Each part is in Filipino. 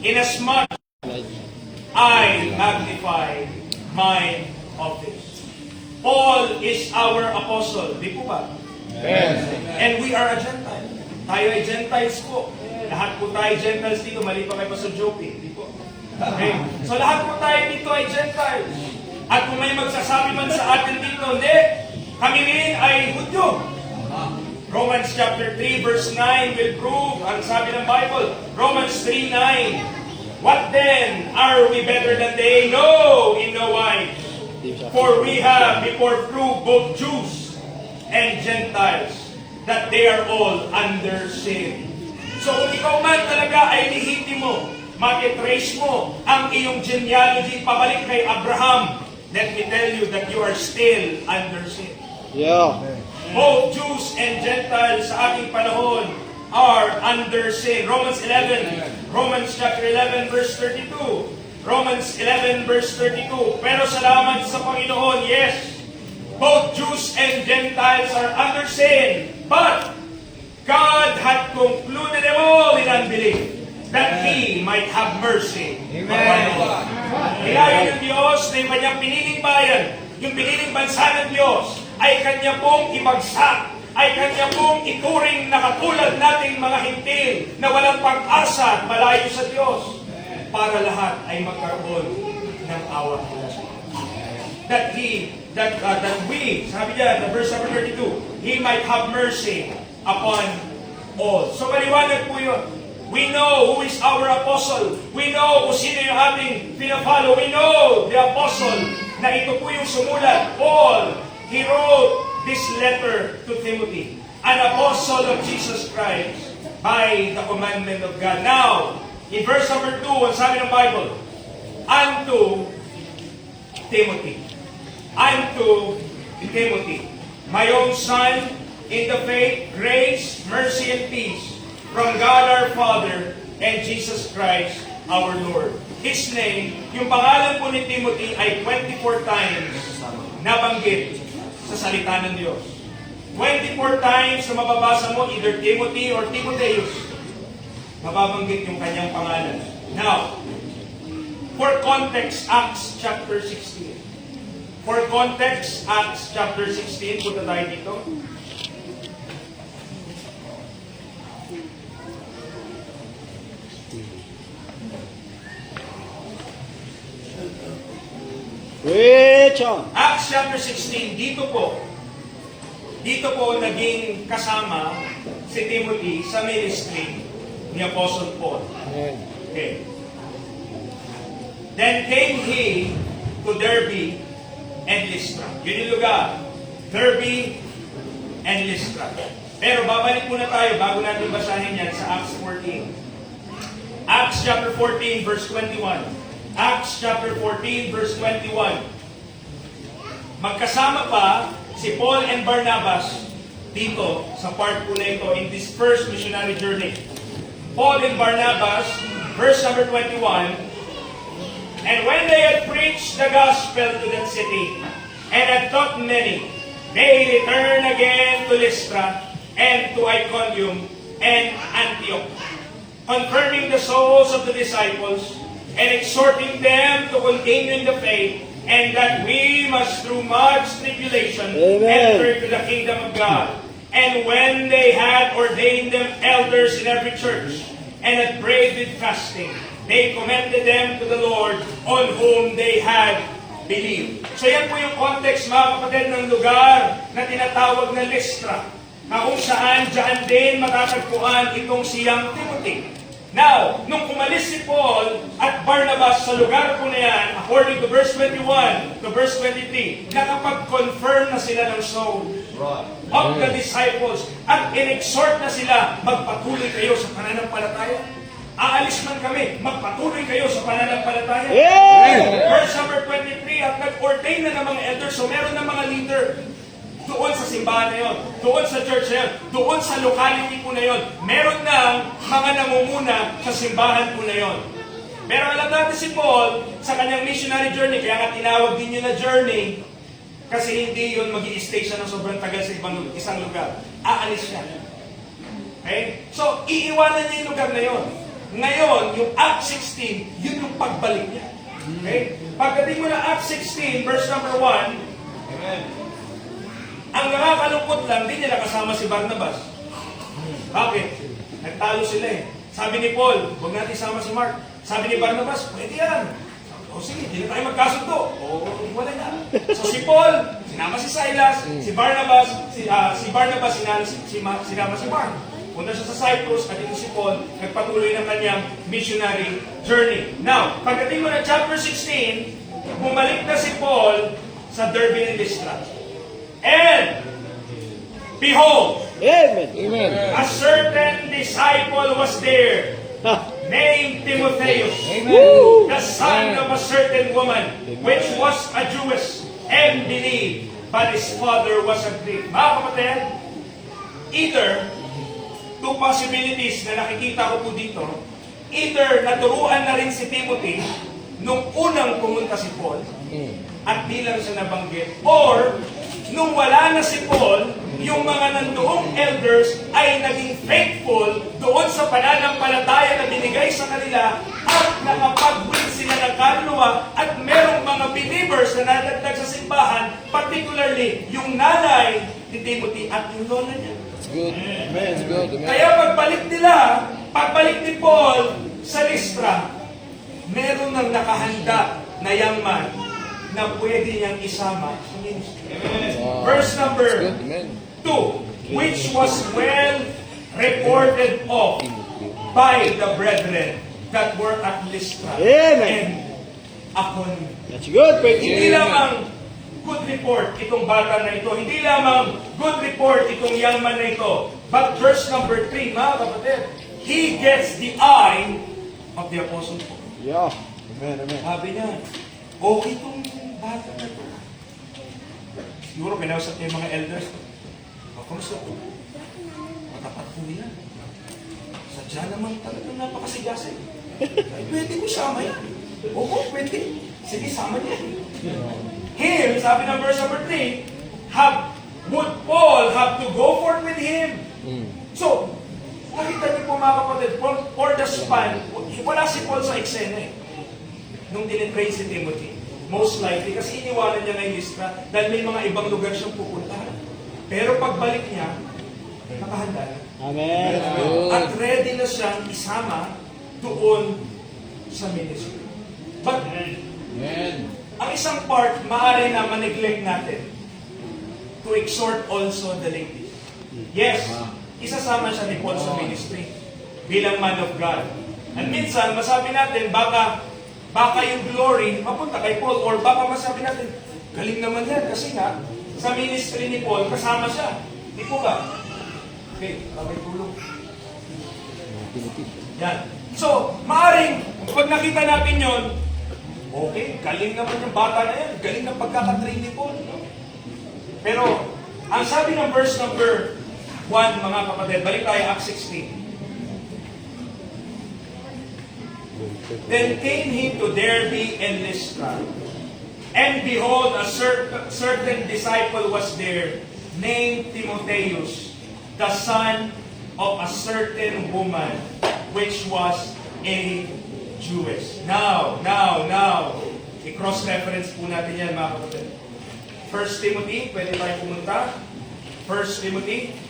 inasmuch I magnify my office. Paul is our apostle. Di po ba? Yes. And we are a Gentile. Tayo ay Gentiles po. Lahat po tayo Gentiles dito. Mali pa kay Pastor Jopi. Di po. Okay? So lahat po tayo dito ay Gentiles. At kung may magsasabi man sa atin dito, hindi, kami rin ay Hudyo. Romans chapter 3 verse 9 will prove, ang sabi ng Bible, Romans 3:9. What then? Are we better than they? No, in no wise. For we have before proved both Jews and Gentiles that they are all under sin. So kung ikaw man talaga ay lehitimo, matitrace mo ang iyong genealogy pabalik kay Abraham, let me tell you that you are still under sin. Yeah. Both Jews and Gentiles sa ating panahon are under sin. Romans chapter 11 verse 32. Romans 11 verse 32. Pero salamat sa Panginoon, yes, both Jews and Gentiles are under sin, but God had concluded them all in unbelief, that He might have mercy upon all. Kaya yung Diyos na yung kanyang piniling bayan, yung piniling bansa ng Diyos, ay kanya pong ibagsak, ay kanya pong ituring na katulad nating mga hintil na walang pag-asa at malayo sa Diyos, para lahat ay magkaroon ng awa mula sa Diyos. That we, sabi niya, verse number 32, He might have mercy upon all. So maliwanag po yun. We know who is our apostle. We know kung sino yung ating pinafollow. We know the apostle na ito po yung sumulat. Paul, he wrote this letter to Timothy, an apostle of Jesus Christ by the commandment of God. Now, in verse number 2, ang sabi ng Bible, unto Timothy, my own son, in the faith, grace, mercy, and peace from God our Father and Jesus Christ our Lord. His name, yung pangalan po ni Timothy ay 24 times nabanggit sa salita ng Diyos. 24 times na mababasa mo, either Timothy or Timotheus, mababanggit yung kanyang pangalan. Now, for context, Acts chapter 16. For context, Acts chapter 16, punta tayo dito. Preach on. Acts chapter 16, dito po naging kasama si Timothy sa ministry ni Apostle Paul. Okay. Then came he to Derbe and Lystra. Yun yung lugar. Derbe and Lystra. Pero babalik muna tayo bago natin basahin yan sa Acts 14. Acts chapter 14 verse 21. Acts chapter 14 verse 21. Magkasama pa si Paul and Barnabas dito sa part po na ito in this first missionary journey. Paul and Barnabas, verse number 21, and when they had preached the gospel to that city and had taught many, they returned again to Lystra and to Iconium and Antioch, confirming the souls of the disciples and exhorting them to continue in the faith, and that we must through much tribulation enter to the kingdom of God. And when they had ordained them elders in every church, and had prayed with fasting, they commended them to the Lord, on whom they had believed. So yan po yung context, mga kapatid, ng lugar na tinatawag na Lystra, na kung saan dyan din matatagpuan itong siyang Timothy. Now, nung umalis si Paul at Barnabas sa lugar po na yan, according to verse 21 to verse 23, nakapag-confirm na sila ng soul of the disciples at in-exhort na sila, magpatuloy kayo sa pananampalataya. Aalis man kami, magpatuloy kayo sa pananampalataya. Verse number 23, at nag-ordain na ng mga elders, so meron ng mga leader doon sa simbahan na yun, doon sa church na yun, doon sa locality po na yun, meron ng mga namumuna sa simbahan po na yun. Pero alam natin si Paul, sa kanyang missionary journey, kaya nga tinawag din yun na journey, kasi hindi yun mag-i-stay siya ng sobrang tagal sa isang lugar. Aalis siya. Okay? So, iiwanan niya yung lugar na yun. Ngayon, yung Act 16, yun yung pagbalik niya. Okay? Pagdating mo na Act 16, verse number 1, ang nakakalungkot lang, di nila kasama si Barnabas. Bakit? Nagtalo sila eh. Sabi ni Paul, huwag natin isama si Mark. Sabi ni Barnabas, pwede yan. O sige, hindi na tayo magkasundo. O wala na. So si Paul, sinama si Silas, si Barnabas, sinama si Mark. Punta siya sa Cyprus, at ito si Paul, nagpatuloy ng kanyang missionary journey. Now, pagdating mo na chapter 16, bumalik na si Paul sa Derbe and Lystra. And, behold, Amen. a certain disciple was there, Ha. named Timotheus, Woo. the son of a certain woman, which was a Jewess, and believed, but his father was a Greek. Mga kapatid, either, two possibilities na nakikita ko po dito, either naturuan na rin si Timothy nung unang pumunta si Paul, at di lang siya nabanggit, or nung wala na si Paul, yung mga nandoong elders ay naging faithful doon sa pananampalataya na binigay sa kanila at nakapag-win sila ng kaluluwa at merong mga believers na nadagdag sa simbahan, particularly yung nanay ni Timothy at yung lola niya. Amen. Kaya pagbalik ni Paul sa Lystra, meron nang nakahanda na young man na pwede niyang isama sa ministry. Verse number 2, which was well reported of by the brethren that were at Lystra Amen. and Iconium. That's good. Praise Hindi God. lamang good report itong bata na ito, hindi lamang good report itong young man na ito, but verse number 3, mga kapatid, he gets the eye of the Apostle Paul. Yeah. Amen. Sabi niya, okay itong bata na ito. Siguro pinausap niya yung mga elders. Kamusta po? Matapat po yan. Sadya naman talagang napakasigasay. Ay, pwede ko sama yan. Oo, pwede. Sige, sama niya. Here, sabi ng verse number 3, would Paul have to go forth with him? So, nakita niyo po mga kapatid, for the span, wala si Paul sa eksena eh. Nung dinitrain si Timothy. Most likely, kasi iniwanan niya ngayon Lystra dahil may mga ibang lugar siyang pupuntahan. Pero pagbalik niya, nakahanda na. Amen. At ready na siyang isama doon sa ministry. But, ang isang part, maaari na ma-neglect natin to exhort also the ladies. Yes, isasama siya ni Paul sa ministry bilang man of God. And minsan, masabi natin, baka yung glory mapunta kay Paul, or baka masabi natin, galing naman yan kasi nga, sa ministry ni Paul, kasama siya. Di po ba? Okay, may tulong. Yan. So, maaring, pag nakita natin yon, okay, galing naman yung bata na yan. Galing ng pagkakatrain ni Paul. No? Pero, ang sabi ng verse number 1, mga kapatid, balik tayo Acts 16. Then came he to Derbe and Lystra, and behold, a certain disciple was there, named Timotheus, the son of a certain woman, which was a Jewess. Now, i-cross-reference po natin yan, mga kapatid. 1 Timothy, pwede tayo pumunta. 1 Timothy.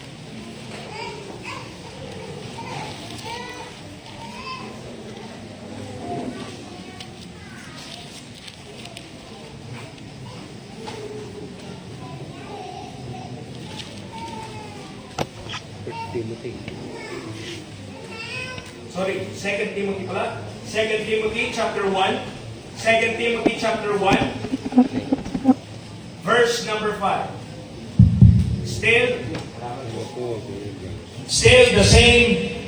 Sorry, 2 Timothy pala. 2 Timothy chapter 1. 2 Timothy chapter 1. Verse number 5. Still the same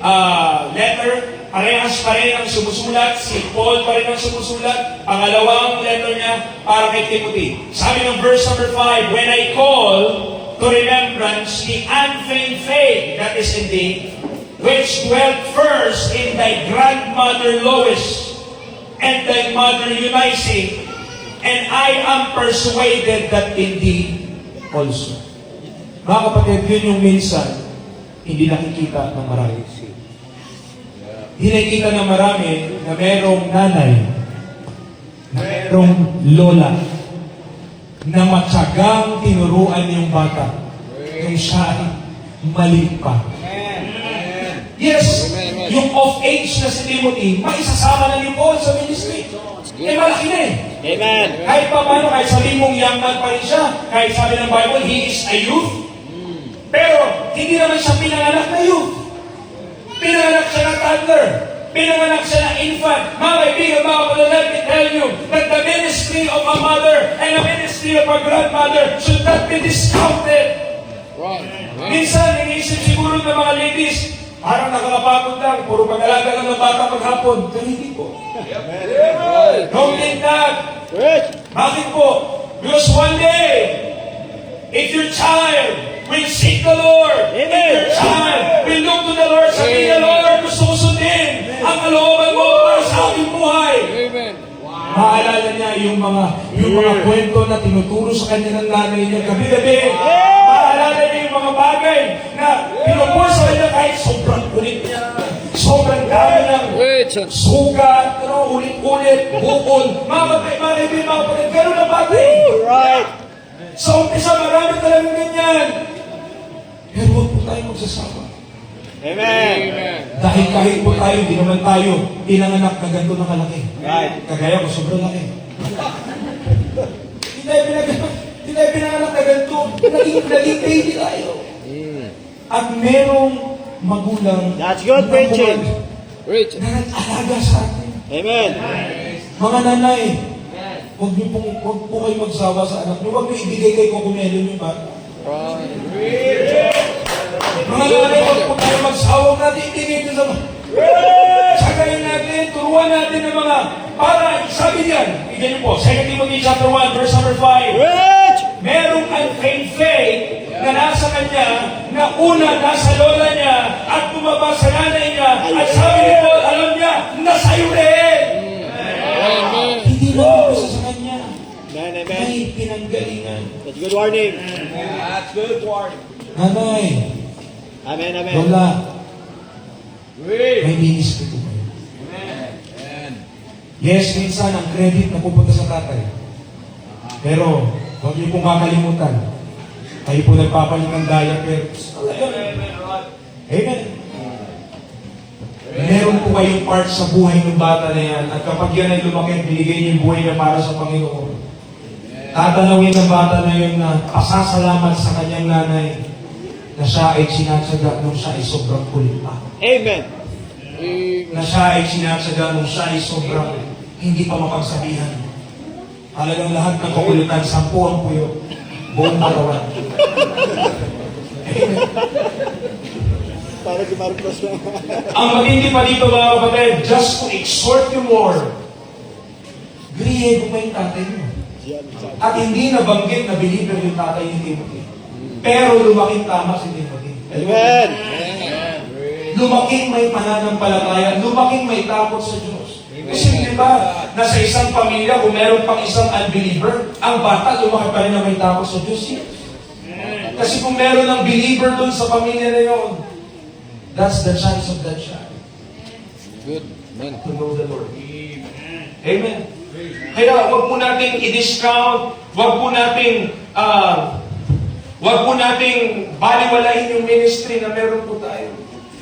letter. Parehas pa rin ang sumusulat. Si Paul pa rin ang sumusulat. Pangalawang letter niya para kay Timothy. Sabi ng verse number 5, when I call to remembrance the unfeigned faith that is in thee, which dwelt first in thy grandmother Lois and thy mother Eunice, and I am persuaded that in thee also. Mga kapatid, yun yung minsan hindi nakikita ng marami. Hinakita na marami na merong nanay, na merong lola, na matyagang tinuruan yung bata kung siya ay mali pa. Yes, yung off-age na si Timothy, maisasama na ni Paul sa ministry. Eh, malaki na eh. Amen. Kahit pa paano, kahit sabihin mong young man pa rin siya, kahit sabi ng Bible, he is a youth. Pero, hindi naman siya pinanganak na youth. Pinanganak siya na toddler. Pinanganak siya na infant. Mga kaibigan, mga kapatid, let me tell you that the ministry of a mother and the ministry of a grandmother should not be discounted. Minsan, iniisip siguro ng mga ladies, parang nakakapagod lang, puro pag-alaga lang ng bata paghapon. Pero hindi po. Don't think that. Bakit po? Because one day, if your child will seek the Lord, if your child will look to the Lord, sabi niya, Lord, gusto ko sundin ang kalooban mo para sa aking buhay. Maalala niya yung mga kwento na tinuturo sa kanya ng nanay niya gabi-gabi. Maalala niya yung mga bagay na pinupur sa kanya kahit sobrang kulit niya. Sobrang dami ng sugat, ulit-ulit, bukol. Mga kaibigan, mga kapatid, gano'n ang bagay. Right. Sa umpisa, marami talagang ganyan. Pero huwag po tayo magsasama. Amen. Dahil kahit po tayo, di naman tayo pinanganak na ganito na kalaki. Right. Kagaya ko, sobrang laki. Hindi tayo pinanganak na ganito. Naging baby tayo. At merong magulang That's good preaching. na nag-alaga sa atin. Amen. Mga nanay, huwag po kayo magsawa sa anak niyo. Huwag niyo ibigay kay Coconelo yung bata. Mga nanay, huwag po tayo magsawa natin ibigay ko sa sagayin natin, turuan natin ng mga para, sabi niyan, bigyan niyo po, 2 Timothy chapter 1, verse number 5. Merong unfeigned faith na nasa kanya, na una nasa lola niya, at bumaba sa nanay niya, at sabi ni Paul, alam niya, nasa iyo rin. Hindi lang isa sa kanya. Amen. Amen. May pinanggalingan. That's good warning. Nanay, Amen. Amen. lola, may ministry ko kayo. Yes, minsan ang credit na pupunta sa tatay. Pero, huwag niyo pong kakalimutan. Kayo po nagpapalit ng diaper. Amen. Meron po kayong part sa buhay ng bata na yan. At kapag yan ay lumaki, binigay niyo yung buhay niya para sa Panginoon. Tatanawin ng bata na yun na pasasalamat sa kanyang nanay na siya ay sinatsaga nung siya ay sobrang kulit pa. Amen. Na siya ay sinatsaga nung siya ay sobrang hindi pa mapagsabihan. Talagang lahat ng kakulitan, 10 ang puyo, buong marawan. Para si Marcos lang. Ang matindi pa dito mga kapatid, just to exhort you more, griego pa yung tatay mo. At hindi nabanggit na believer yung tatay ni Timothy. Pero lumaking tama si Timothy. Amen. Lumaking may pananampalataya, lumaking may takot sa Diyos. Kasi di ba, nasa isang pamilya, kung meron pang isang unbeliever, ang bata lumaki pa rin na may takot sa Diyos. Yes. Kasi kung meron ng believer dun sa pamilya na yun, that's the chance of that child. Good. Amen. To know the Lord. Amen. Kaya wag po nating i-discount, wag po nating baliwalain yung ministry na meron po tayo.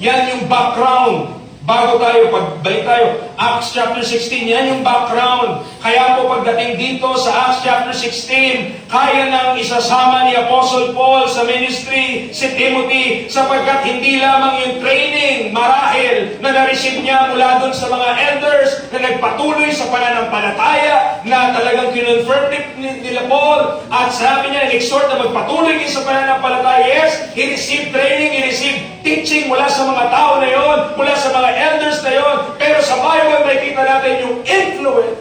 Yan yung background. Bago tayo, pagbalik tayo, Acts chapter 16, yan yung background. Kaya po pagdating dito sa Acts chapter 16, kaya nang isasama ni Apostle Paul sa ministry si Timothy sapagkat hindi lamang yung training, marahil, na na-receive niya mula doon sa mga elders na nagpatuloy sa pananampalataya na talagang kinonfirm nila Paul at sabi niya, exhort na magpatuloy sa pananampalataya. Yes, he received training, he received teaching mula sa mga tao na yon, mula sa mga elders na yon, pero sa Bible may kita natin yung influence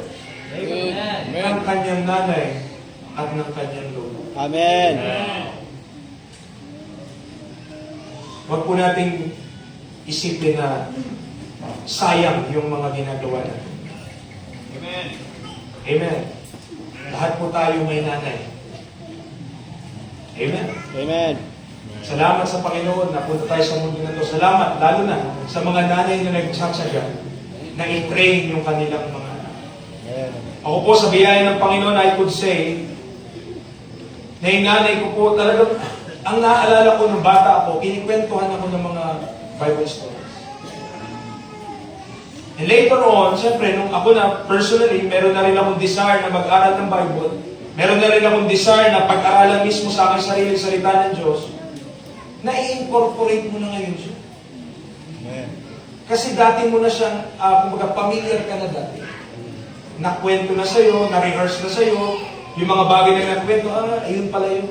ng kanyang nanay at ng kanyang lola. Amen. Huwag po nating isipin na sayang yung mga ginagawa natin. Amen. Amen. Lahat po tayo may nanay. Amen. Amen. Salamat sa Panginoon na punta tayo sa mundo na ito. Salamat, lalo na sa mga nanay na nagtsatsaga na i-train yung kanilang mga anak. Ako po sa biyaya ng Panginoon, I could say, na yung nanay ko po talagang, ang naaalala ko nung bata ako, kinikwentuhan ako ng mga Bible stories. And later on, siyempre, nung ako na personally, meron na rin akong desire na mag-aral ng Bible, meron na rin akong desire na pag-aralan mismo sa aking sariling salita ng Diyos, na i-incorporate mo na ngayon siya. Kasi dati mo na siyang, kumbaga, familiar ka na dati. Nakwento na sa'yo, na-rehearse na sa'yo, yung mga bagay na nakwento, ayun pala yun.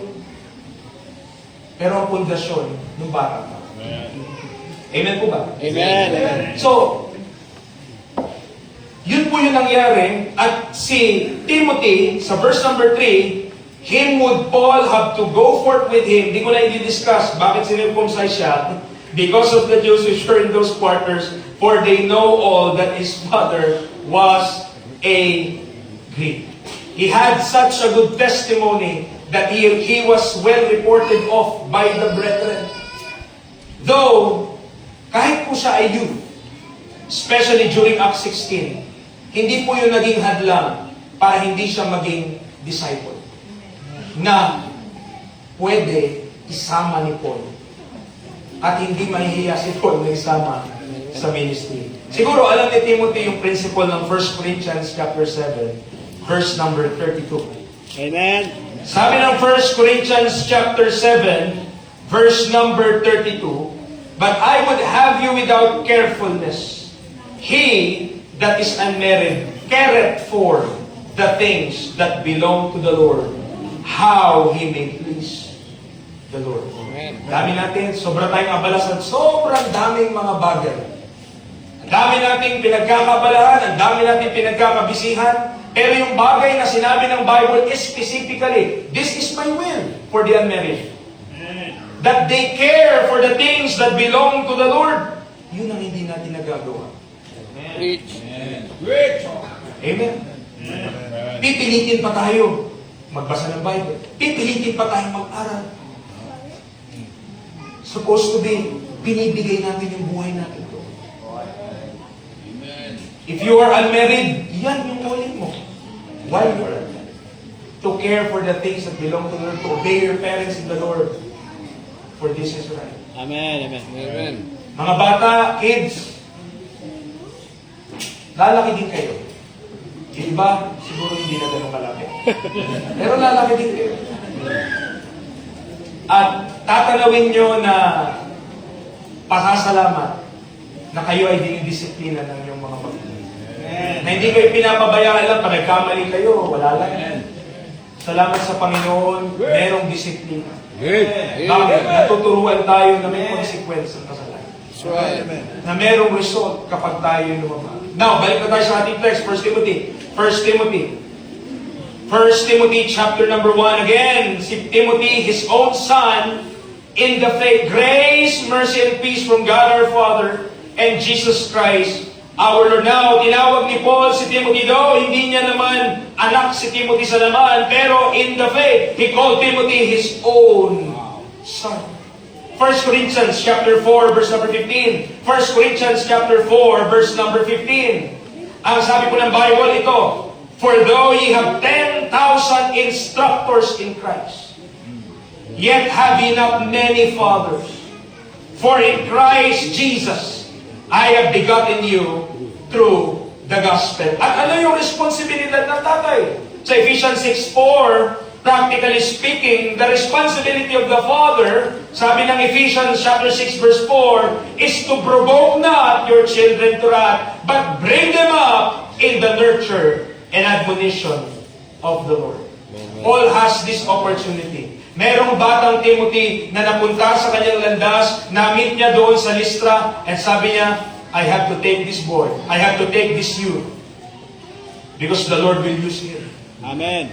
Pero ang pundasyon, nung bata ka. Amen po ba? Amen. So, yun po yung nangyari. At si Timothy, sa verse number 3, him would Paul have to go forth with him. Di ko na i-discuss bakit sinircumcise siya. Because of the Jews which were in those quarters, for they know all that his father was a Greek. He had such a good testimony that he was well reported of by the brethren. Though, kahit po siya ay youth, especially during Acts 16, hindi po yung naging hadlang para hindi siya maging disciple. Na pwede isama ni Paul. At hindi mahihiya si Paul na isama sa ministry. Siguro alam ni Timothy yung principle ng 1 Corinthians chapter 7, verse number 32. Amen. Sabi ng 1 Corinthians chapter 7, verse number 32, but I would have you without carefulness. He that is unmarried careth for the things that belong to the Lord, how he may please the Lord. Dami natin, sobra tayong abala sa sobrang daming mga bagay. Ang dami nating pinagkakabalahan, ang dami nating pinagkakabisihan, pero yung bagay na sinabi ng Bible is specifically, this is my will for the unmarried. That they care for the things that belong to the Lord. Yun ang hindi natin nagagawa. Preach. Amen. Pipilitin pa tayo magbasa ng Bible. Pipilitin pa tayo mag-aral. Supposed to be, binibigay natin yung buhay natin to. If you are unmarried, yan yung calling mo. While you are unmarried. To care for the things that belong to the Lord, to obey your parents in the Lord. For this is right. Amen. Amen. Mga bata, kids, lalaki din kayo. Yung iba, siguro hindi na ganun kalaki. Pero lalaki din kayo. At tatanawin nyo na pasasalamat na kayo ay dinidisiplina ng inyong mga magulang. Na hindi kayo pinapabayaan lang, pag nagkamali kayo, wala lang. Salamat sa Panginoon, merong disiplina. Bakit? Natuturuan tayo na may consequence ng kasalanan. That's right. Na merong result kapag tayo lumama. Now, balik na tayo sa ating text, 1 Timothy. 1 Timothy chapter number 1. Again, si Timothy, his own son, in the faith, grace, mercy, and peace from God our Father and Jesus Christ, our Lord. Now, tinawag ni Paul si Timothy, though hindi niya naman anak si Timothy sa naman, pero in the faith, he called Timothy his own son. 1 Corinthians chapter 4, verse number 15. 1 Corinthians chapter 4, verse number 15. Ang sabi po ng Bible ito, for though ye have 10,000 instructors in Christ, yet have ye not many fathers. For in Christ Jesus, I have begotten you through the gospel. At ano yung responsibilidad ng tatay? Sa Ephesians 6:4, practically speaking, the responsibility of the father, sabi ng Ephesians chapter 6 verse 4, is to provoke not your children to wrath, but bring them up in the nurture and admonition of the Lord. Paul has this opportunity. Merong batang Timothy na napunta sa kanyang landas, na-meet niya doon sa Lystra, and sabi niya, I have to take this boy. I have to take this youth. Because the Lord will use him. Amen.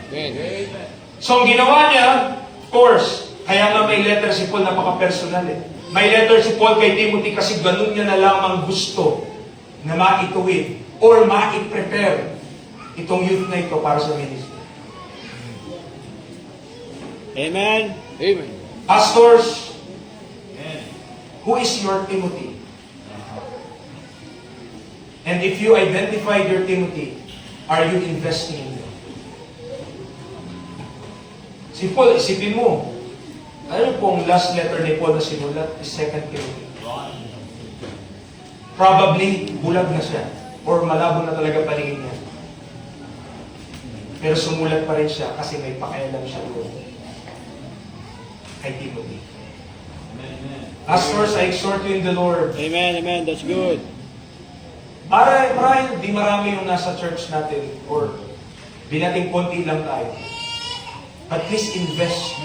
So, ang ginawa niya, of course, kaya nga may letter si Paul, napaka-personal eh. May letter si Paul kay Timothy kasi ganun niya na lamang gusto na maituwid or ma-prepare itong youth na ito para sa ministry. Amen. Amen. Pastors, who is your Timothy? And if you identified your Timothy, are you investing in him? Si Paul, isipin mo, ano pong last letter ni Paul na sinulat is 2 Timothy. Probably, bulag na siya. Or malabo na talaga paningin niya. Pero sumulat pa rin siya kasi may pakialam siya doon kay Timothy. Pastors, I exhort you in the Lord. Amen, amen. That's good. Marahil, di marami yung nasa church natin or di natin konti lang tayo. But please invest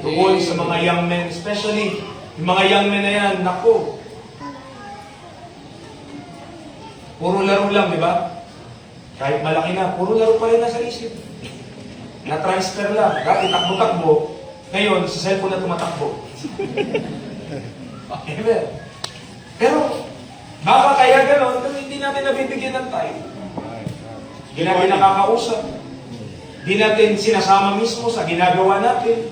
doon sa mga young men, especially yung mga young men na yan, nako. Puro laro lang, di ba? Kahit malaki na, puro laro pa rin nasa isip. Na-transfer lang. Dati takbo-takbo. Ngayon, sa cellphone na tumatakbo. Amen. Pero, baka kaya gano'n, kasi hindi natin nabibigyan ng time. Hindi natin nakakausap. Hindi natin sinasama mismo sa ginagawa natin.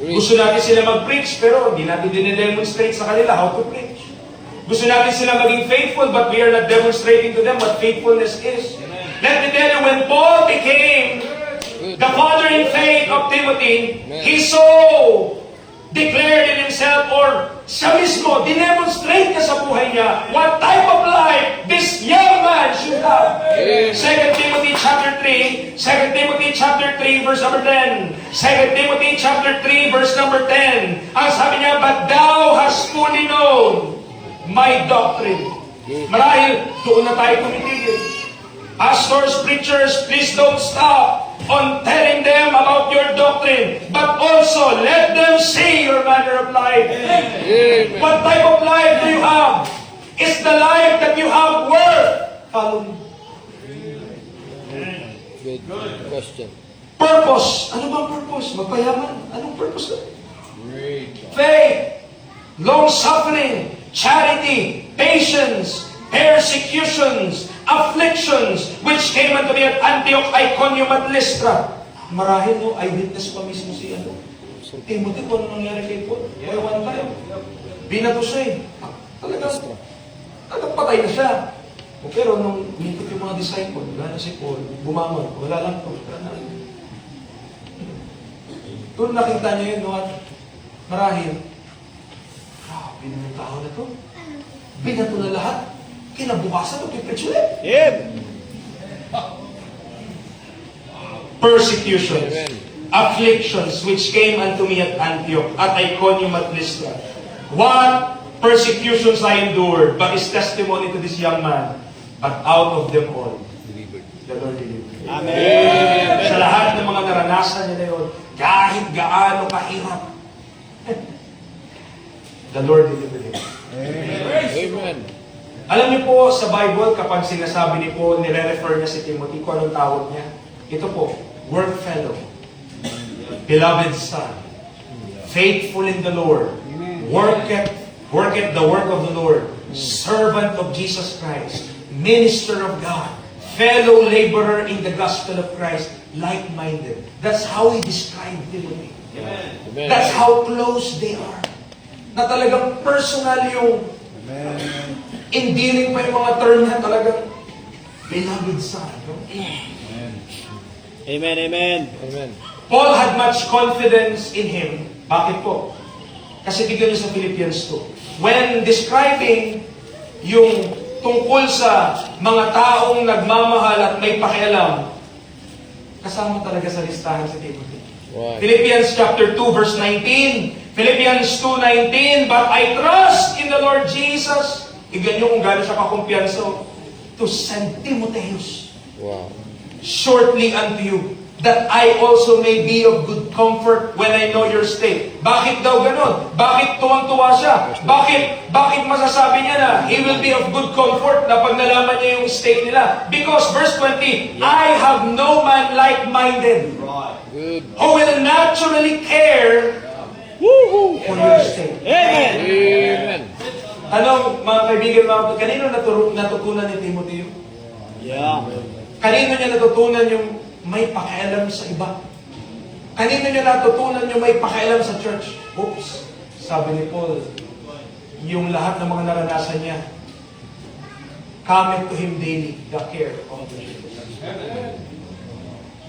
Gusto natin sila mag-preach, pero hindi natin din-demonstrate sa kanila how to preach. Gusto natin sila maging faithful, but we are not demonstrating to them what faithfulness is. Let me tell you, when Paul became the father in faith of Timothy, he so declared in himself, or siya mismo, dinemonstrate niya sa buhay niya what type of life this young man should have. 2 Timothy chapter 3, 2 Timothy chapter 3 verse number 10. 2 Timothy chapter 3 verse number 10. Ang sabi niya, but thou hast fully known my doctrine. Marahil, doon na tayo tumitigil. Pastors, preachers, please don't stop on telling them about your doctrine, but also let them see your manner of life. Amen. What type of life do you have? Is the life that you have worth following? Good question. Purpose. Ano bang purpose? Magpayaman. Anong purpose? Great. Faith, long-suffering, charity, patience, persecutions, afflictions, which came unto me at Antioch, Iconium, at Lystra. Marahil no, eyewitness pa mismo si Timothy, kung ano nangyari kay Paul. Kaya one time, binato siya eh. Talagang patay na siya. Pero nung umikot yung mga disciple, wala na si Paul, bumangon, wala lang to. Doon nakita niya yun, no, at marahil, grabe naman yung tao na to. Binato na lahat. Kinabukasan, magpipreach ulit. Yep. Persecutions, Amen. afflictions, which came unto me at Antioch, at Iconium, at Lystra. What persecutions I endured, but is testimony to this young man. But out of them all, the Lord delivered. Amen. Sa lahat ng mga naranasan niya na yun, kahit gaano kahirap, the Lord delivered him. Amen. Alam niyo po, sa Bible, kapag sinasabi ni Paul, nire-refer niya si Timothy, kung anong tawag niya? Ito po, work fellow, beloved son, faithful in the Lord, worketh the work of the Lord, servant of Jesus Christ, minister of God, fellow laborer in the gospel of Christ, like-minded. That's how he described Timothy. Amen. That's how close they are. Na talagang personal yung in dealing pa yung mga term niya, talagang beloved son. No? Amen, amen. Amen. Paul had much confidence in him. Bakit po? Kasi tignan niyo sa Philippians 2. When describing yung tungkol sa mga taong nagmamahal at may pakialam, kasama talaga sa listahan si Timothy. Why? Philippians chapter 2 verse 19. Philippians 2:19, but I trust in the Lord Jesus. Tignan niyo kung gaano siya kakumpiyansa. To send Timotheus Wow. shortly unto you, that I also may be of good comfort when I know your state. Bakit daw ganon? Bakit tuwang-tuwa siya? Bakit masasabi niya na he will be of good comfort na pag nalaman niya yung state nila? Because verse 20, I have no man like-minded Good. who will naturally care for your state. Amen. Amen. Ano, mga kaibigan, kanino natutunan ni Timothy? Yeah. Kanino niya natutunan yung may pakialam sa iba? Kanino niya natutunan yung may pakialam sa church? Oops, sabi ni Paul, yung lahat ng mga naranasan niya, cometh to him daily, the care of the church.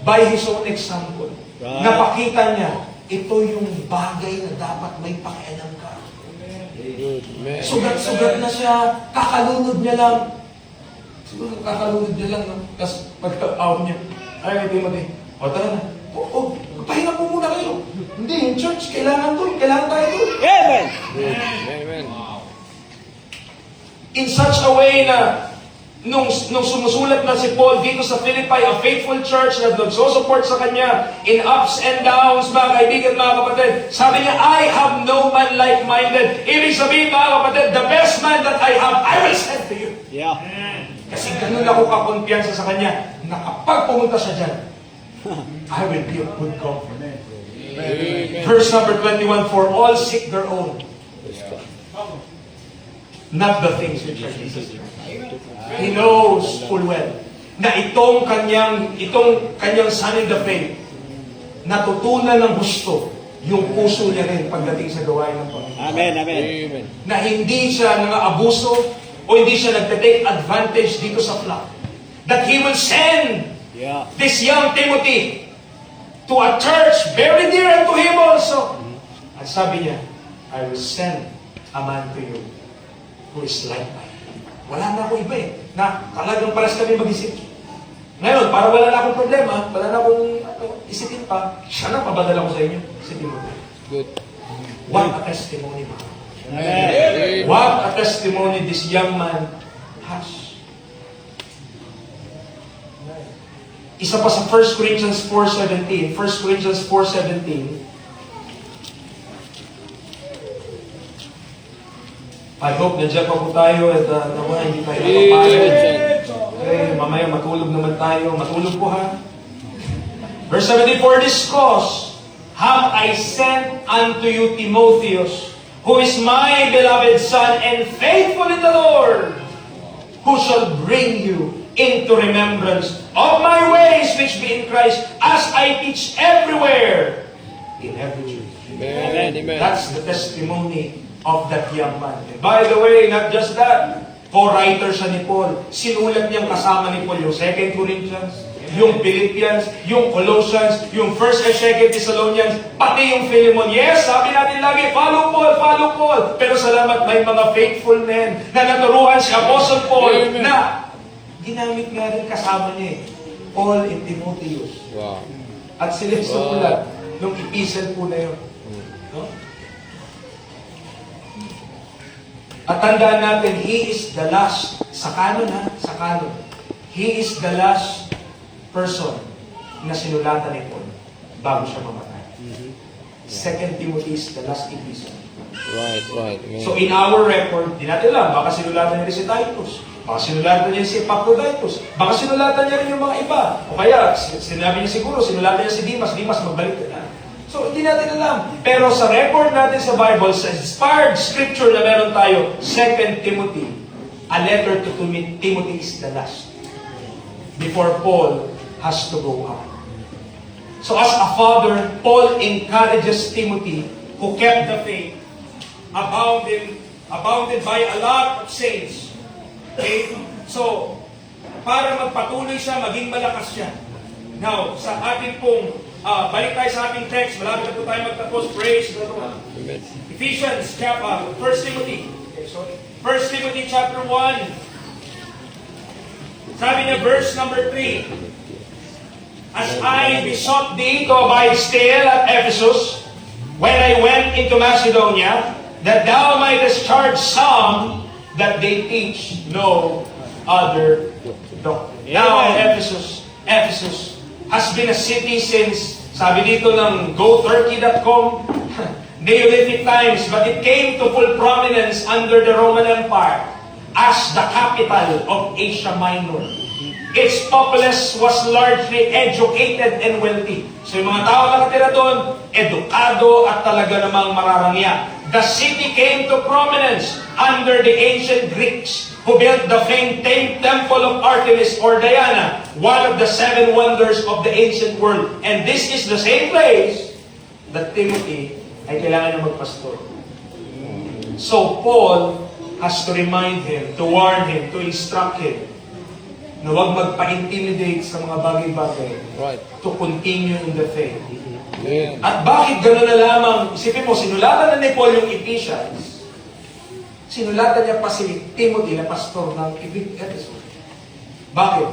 By his own example, Right. napakita niya, ito yung bagay na dapat may pakialam ka. Good. Amen. Sugat-sugat na siya, kakalunod niya lang. Siguro kakalunod niya lang, no? Tapos pagka-out niya, ay, Timothy, o tara na. O, pahinga po muna kayo. Hindi, yung church, kailangan to, kailangan tayo to. Amen. Good. Amen. In such a way na, nung sumusulat na si Paul dito sa Philippi, a faithful church na nagsosupport sa kanya in ups and downs, mga kaibigan, mga kapatid, sabi niya, I have no man like-minded. Ibig sabihin, mga kapatid, the best man that I have, I will send to you. Yeah. Kasi ganun ako kakumpiyansa sa kanya, na kapag pumunta siya dyan, I will be of good comfort. Amen. Verse number 21, for all seek their own, not the things which are Jesus. He knows full well na itong kanyang son in the faith, natutunan ng gusto yung puso niya rin pagdating sa gawain ng Panginoon. Amen. Amen. Amen. Na hindi siya nang-abuso o hindi siya nagte-take advantage dito sa flock. That He will send Yeah. this young Timothy to a church very dear unto him also. At sabi niya, I will send a man to you who is like mine. Wala na ako iba na talagang paras kami mag-isip. Ngayon, para wala na akong problema, wala na akong isipin pa, siya na papadala ko sa inyo, si Timothy. Good. What a testimony, man. Amen. What a testimony this young man has. Isa pa sa 1 Corinthians 4:17. 1 Corinthians 4:17. I hope nandiyan pa po tayo at nawa hindi tayo napapagod. Okay, mamaya matulog naman tayo. Matulog po ha. Verse 17, for this cause have I sent unto you Timotheus, who is my beloved son and faithful in the Lord, who shall bring you into remembrance of my ways which be in Christ, as I teach everywhere in every church. Amen. Amen. That's the testimony of that young man. And by the way, not just that, co-writer siya ni Paul. Sinulat niyang kasama ni Paul yung 2 Corinthians, yung Philippians, yung Colossians, yung 1 and 2 Thessalonians, pati yung Philemon. Yes, sabi natin lagi, follow Paul, follow Paul. Pero salamat, may mga faithful men na naturuan si Apostle Paul Amen. na ginamit nga rin kasama niya Paul and Timotheus. Wow. At sila sumulat nung epistle po na yun. No? At tandaan natin, he is the last, sa canon ha, sa canon, he is the last person na sinulatan ni Paul bago siya mamatay. 2 Timothy is the last epistle. Right. Amen. So in our record, di natin alam, baka sinulatan niya si Titus, baka sinulatan niya si Epaphroditus, baka sinulatan niya rin yung mga iba. O kaya, sinabi niya siguro, sinulatan niya si Dimas, magbalik ka na. So hindi natin alam. Pero sa record natin sa Bible, sa inspired scripture na meron tayo, 2 Timothy, a letter to Timothy is the last. Before Paul has to go out. So as a father, Paul encourages Timothy, who kept the faith, abounded by a lot of saints. Okay? So, para magpatuloy siya, maging malakas siya. Now, sa ating pong, balik tayo sa ating text, malapit na po tayo magtapos, praise the Lord. Amen. Ephesians, 1 Timothy. Okay, sorry. 1 Timothy chapter 1. Sabi niya, verse number 3. As I besought thee to abide still at Ephesus, when I went into Macedonia, that thou mightest charge some that they teach no other doctrine. Now, Ephesus has been a city since, sabi dito ng GoTurkey.com, Neolithic times, but it came to full prominence under the Roman Empire as the capital of Asia Minor. Its populace was largely educated and wealthy. So yung mga tao na nakatira doon, edukado at talaga namang mararangya. The city came to prominence under the ancient Greeks who built the famed temple of Artemis or Diana, one of the 7 wonders of the ancient world. And this is the same place that Timothy ay kailangan na magpastor. So Paul has to remind him, to warn him, to instruct him na huwag magpa-intimidate sa mga bagay-bagay, Right. to continue in the faith. Amen. At bakit gano'n na lamang, isipin mo, sinulatan na ni Paul yung Ephesians, sinulatan niya pa si Timothy na pastor ng Ephesus. Bakit?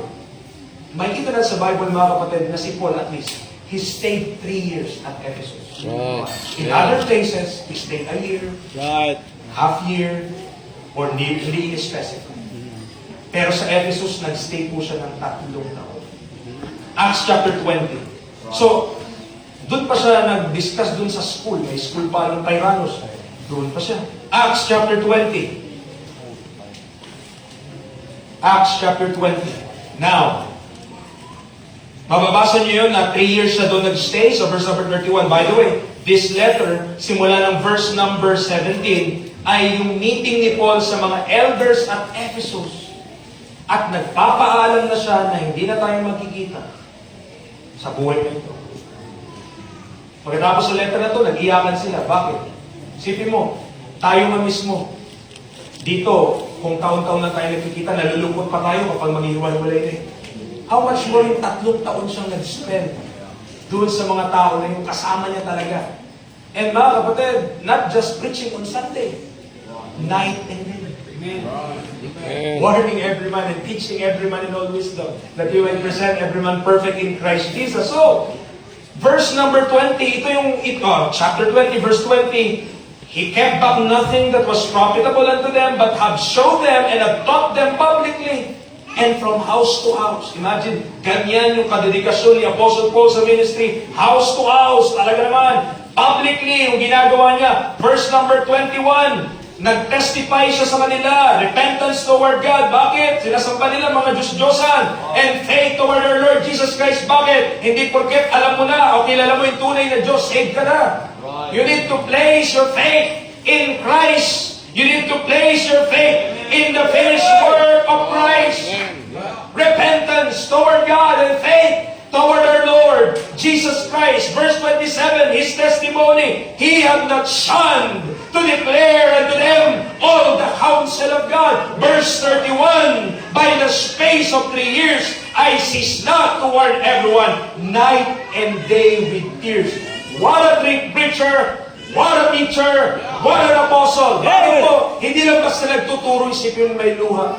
Makikita na sa Bible, mga kapatid, na si Paul at least, he stayed 3 years at Ephesus. Right. In Yeah. other places, he stayed a year, Right. half year, or hindi specified. Pero sa Ephesus, nag-stay po siya ng 3 taon. Acts chapter 20. So, doon pa siya nag-discuss doon sa school. May school pa ng Tyrannus. Doon pa siya. Acts chapter 20. Acts chapter 20. Now, mababasa niyo yun na 3 years siya doon nag-stay. So, verse number 31. By the way, this letter, simula ng verse number 17, ay yung meeting ni Paul sa mga elders at Ephesus. At nagpapaalam na siya na hindi na tayo magkikita sa buhay na ito. Pagkatapos sa letter na ito, nag-iyakan sila. Bakit? Isipin mo, tayo nga mismo. Dito, kung taon-taon na tayo nagkikita, nalulungkot pa tayo kapag maghihiwalay na eh. How much more yung 3 taon siyang nag-spend doon sa mga tao na yung kasama niya talaga. And mga kapatid, not just preaching on Sunday, night and day. Amen. Warning every man and teaching every man in all wisdom, that you may present every man perfect in Christ Jesus. So, verse number 20, chapter 20, verse 20, he kept back nothing that was profitable unto them, but have showed them and have taught them publicly, and from house to house. Imagine, ganyan yung kadedikasyon ni Apostle Paul sa ministry, house to house, talaga naman, publicly, yung ginagawa niya. Verse number 21, nag-testify siya sa kanila, repentance toward God. Bakit? Sinasamba nila mga Diyos-Diyosan. And faith toward our Lord Jesus Christ. Bakit? Hindi porket alam mo na o kilala mo yung tunay na Diyos, saved ka na. You need to place your faith in Christ. You need to place your faith in the finished work of Christ. Repentance toward God and faith toward our Lord Jesus Christ. Verse 27, his testimony, he had not shunned to declare unto them all the counsel of God. Verse 31, by the space of 3 years, I cease not to warn everyone, night and day with tears. What a great preacher! What a teacher! What an apostle! Bakit po? Hindi lang basta nagtuturo, isipin yung may luha.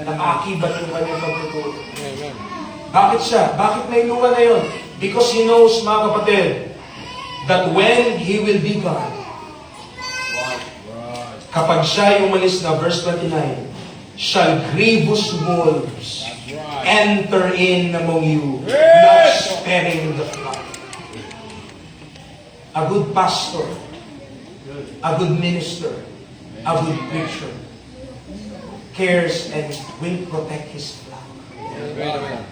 Nakakibat yung kanyang pagtuturo. Amen. Bakit siya? Bakit may luha na yun? Because he knows, mga kapatid, that when he will be gone, kapag siya ay umalis na, verse 29, shall grievous wolves enter in among you, not sparing the flock. A good pastor, a good minister, a good preacher, cares and will protect his flock. Amen.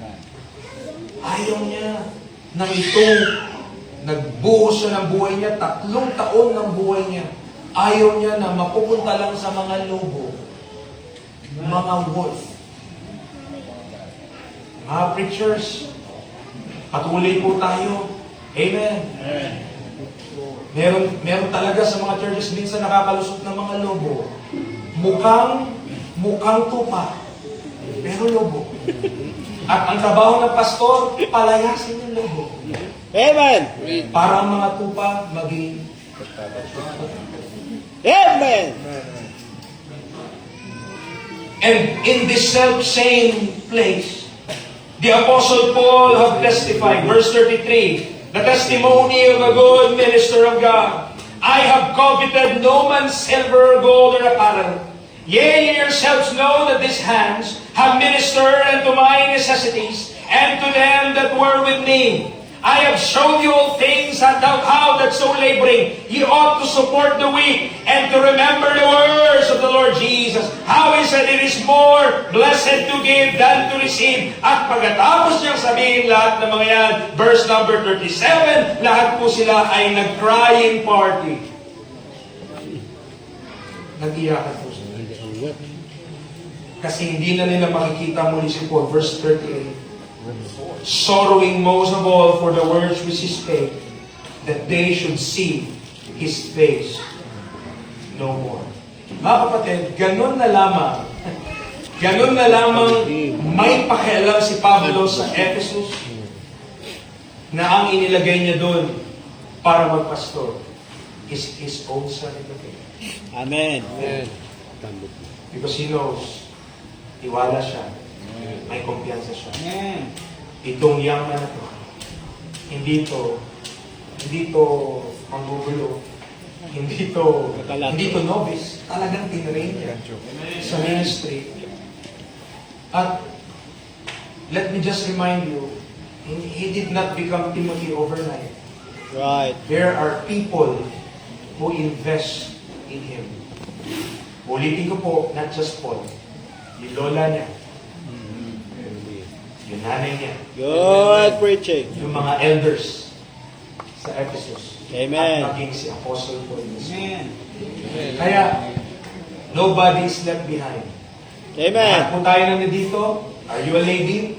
Ayaw niya na itong nagbuhos siya ng buhay niya, 3 taon ng buhay niya. Ayaw niya na mapupunta lang sa mga lobo, mga wolf. Mga preachers, patuloy po tayo. Amen. Meron talaga sa mga churches minsan nakakalusot ng mga lobo. Mukhang tupa, pero lobo. At ang trabaho ng pastor, palayasin yung lobo. Amen. Para ang mga tupa maging Amen. And in this self-same place, the Apostle Paul have testified, verse 33, the testimony of a good minister of God. I have coveted no man's silver or gold or apparel. Yea, ye yourselves know that these hands have ministered unto my necessities, and to them that were with me. I have showed you all things, and how that so laboring ye ought to support the weak, and to remember the words of the Lord Jesus, how he said it is more blessed to give than to receive. At pagkatapos niyang sabihin lahat ng mga yan, verse number 37, lahat po sila ay nag-crying party. Nag-iyakan po sila. Kasi hindi na nila makikita muli si Paul, verse 38. Sorrowing most of all for the words which he spake, that they should see his face no more. Mga kapatid, ganun na lamang, ganun na lamang may pakialam si Pablo sa Ephesus na ang inilagay niya doon para magpastor is his own son in the faith. Amen. Amen. Because he knows, tiwala siya, may kumpiyansa siya. Itong young man na to, hindi to manggugulo, hindi to novice, talagang tinrain niya sa ministry. At let me just remind you, he did not become Timothy overnight. Right. There are people who invest in him. Ulitin ko po, not just Paul. Yung lola niya, yung nanay niya, Good preaching. yung mga elders sa Ephesus. Amen. At maging si Apostle Paul. Amen. Kaya, nobody is left behind. Amen. Lahat po tayo nandito. Are you a lady?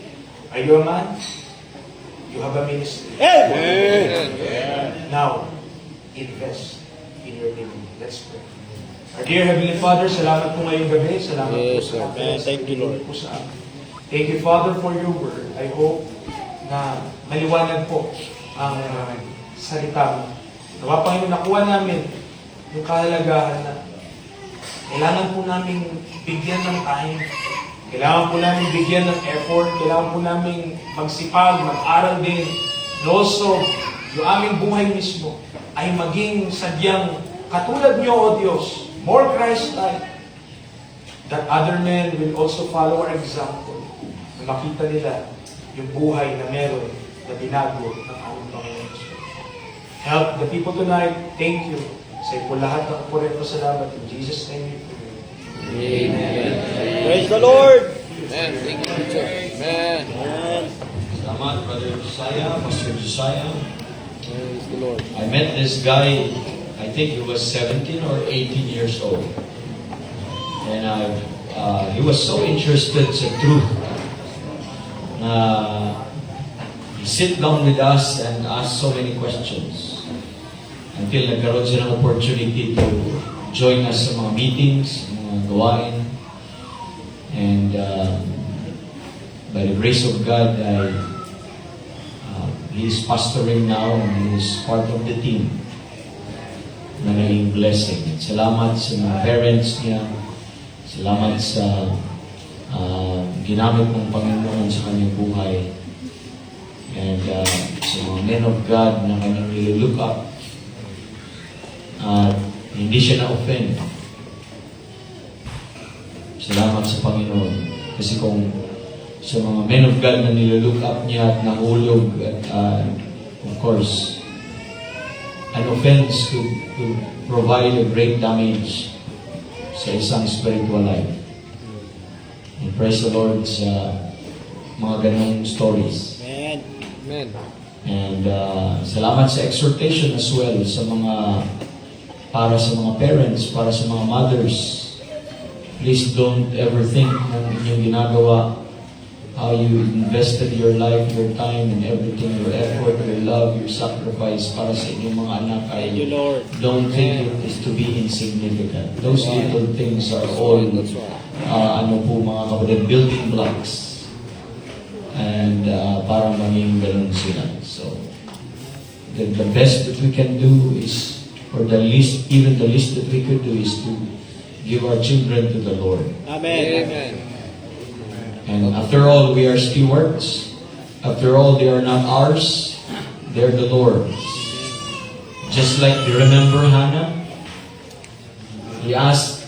Are you a man? You have a ministry. Amen. Now, invest in your living. Let's pray. Our dear Heavenly Father, salamat po ngayong gabi. Salamat po Yes, sa Amen. Thank you, Lord. po sa amin. Thank you, Father, for your word. I hope na maliwanag po ang salita mo. Nawa Panginoon, nakuha namin yung kahalagahan na kailangan po namin bigyan ng time. Kailangan po namin bigyan ng effort. Kailangan po namin magsipag, mag-aral din. And also, yung aming buhay mismo ay maging sadyang katulad niyo, O Diyos, more Christ-like, that other men will also follow our example. Na makita nila yung buhay na meron na binago ng aming Panginoon. Help the people tonight. Thank you. Sa po lahat ng po rin salamat. In Jesus' name we pray. Amen. Praise the Lord. Amen. Thank you, preacher. Amen. Amen. Salamat, Brother Josiah, Pastor Josiah. Praise the Lord. I met this guy, I think he was 17 or 18 years old. And he was so interested sa truth. He sit down with us and ask so many questions. Until nagkaroon siya ng opportunity to join us sa mga meetings, mga gawain. And by the grace of God, he is pastoring now and he is part of the team na naging blessing. Salamat sa mga parents niya. Salamat sa ginamit ng Panginoon sa kanyang buhay. And sa mga men of God na kanyang nililook up. Hindi siya na-offend. Salamat sa Panginoon. Kasi kung sa mga men of God na nililook up niya at nahulog at of course an offense could provide a great damage sa isang spiritual life. And praise the Lord sa mga ganong stories. Amen. Amen. And salamat sa exhortation as well sa mga para sa mga parents, para sa mga mothers. Please don't ever think ng inyong ginagawa, how you invested your life, your time, and everything, your effort, your love, your sacrifice para sa inyong mga anak ay Thank you, Lord. don't think it is to be insignificant. Those little things are all That's right. mga kapatid, building blocks. And para maging ganun sila. So, the best that we can do is, or even the least that we could do is to give our children to the Lord. Amen. Amen. And after all, we are stewards. After all, they are not ours. They're the Lord's. Just like, you remember Hannah? He asked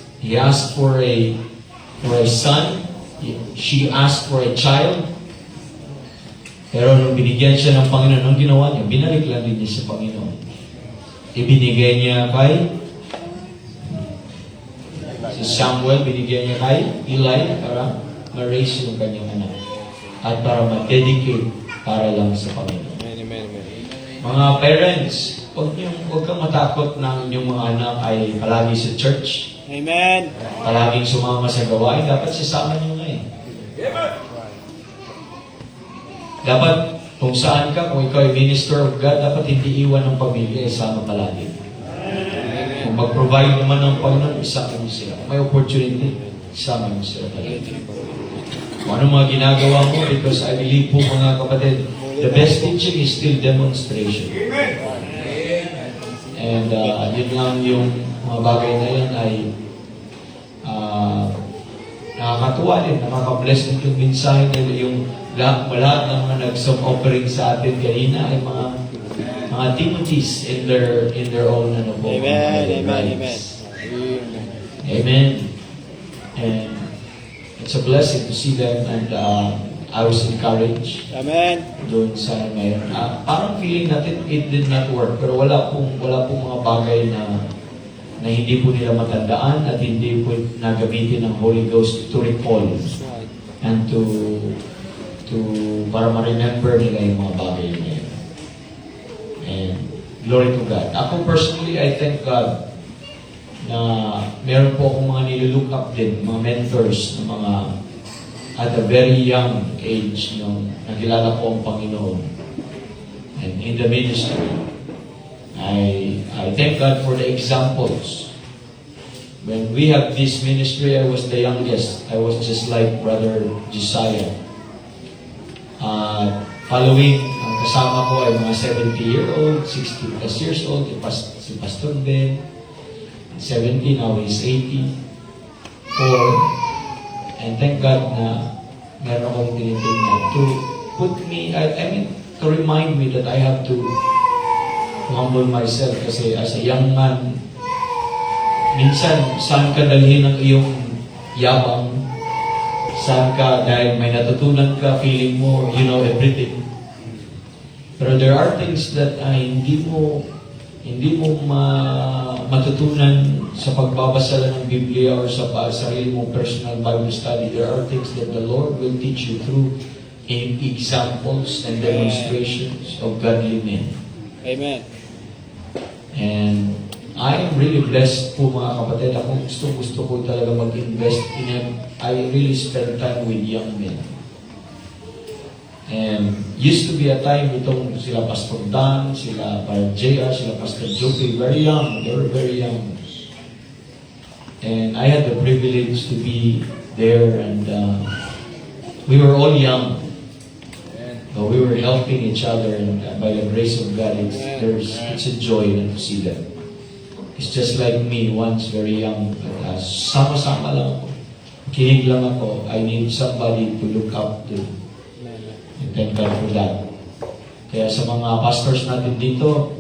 for a son. She asked for a child. Pero nung binigyan siya ng Panginoon, anong ginawa niya? Binalik lang din niya sa Panginoon. Ibinigay niya kay si Samuel, binigyan niya kay Eli para ma-raise yung kanyang anak. At para ma-dedicate para lang sa Panginoon. Amen. Amen. Mga parents, huwag kang matakot na inyong mga anak ay palagi sa church. Amen. Palaging sumama sa gawain. Dapat sasama niyo nga eh. Dapat kung saan ka, kung ikaw ay minister of God, dapat hindi iwan ng pamilya, isama palagi. Kung Kung mag-provide naman ng Panginoon, isama niyo sila. Kung may opportunity, isama niyo sila talaga. Kung ano mga ginagawa mo, because I believe po mga kapatid, the best teaching is still demonstration. And yun lang yung mga bagay na yan ay nakakatuwa din, nakaka-bless din yung mensahe nila, yung lahat ng mga nag-song offering sa atin kanina ay mga Timothy's in their own ano po. Amen, mga amen, lives. amen. Amen. And it's a blessing to see them, and I was encouraged Amen. doon sa ngayon. Parang feeling natin it did not work, pero wala pong mga bagay na hindi po nila matandaan at hindi po nagamitin ng Holy Ghost to recall and to para ma-remember nila yung mga bagay na yun. And glory to God. Ako personally, I thank God na meron po akong mga nilook up din, mga mentors na mga at a very young age nung nakilala ko ang Panginoon. And in the ministry, I thank God for the examples. When we have this ministry, I was the youngest. I was just like Brother Josiah. Following, ang kasama ko ay mga 70-year-old, 60 plus years old, si Pastor Ben, 70, now he's 84. And thank God na meron akong tinitingnan to put me, to remind me that I have to humble myself kasi as a young man, minsan saan ka dalhin ang iyong yabang, saan ka dahil may natutunan ka, feeling mo, you know everything. Pero there are things that hindi mo matutunan sa pagbabasa lang ng Biblia or sa sarili mong personal Bible study. There are things that the Lord will teach you through in examples and demonstrations of godly men. Amen. And I am really blessed po mga kapatid. Ako gusto ko talaga mag-invest in it. I really spend time with young men. And used to be a time itong sila Pastor Dan, sila Pastor JR, sila Pastor Jopi, very young. They were very young. And I had the privilege to be there, and we were all young. But we were helping each other, and by the grace of God, it's a joy to see them. It's just like me, once very young, sama-sama lang ako. Kinig lang ako. I need somebody to look up to. And thank God for that. Kaya sa mga pastors natin dito,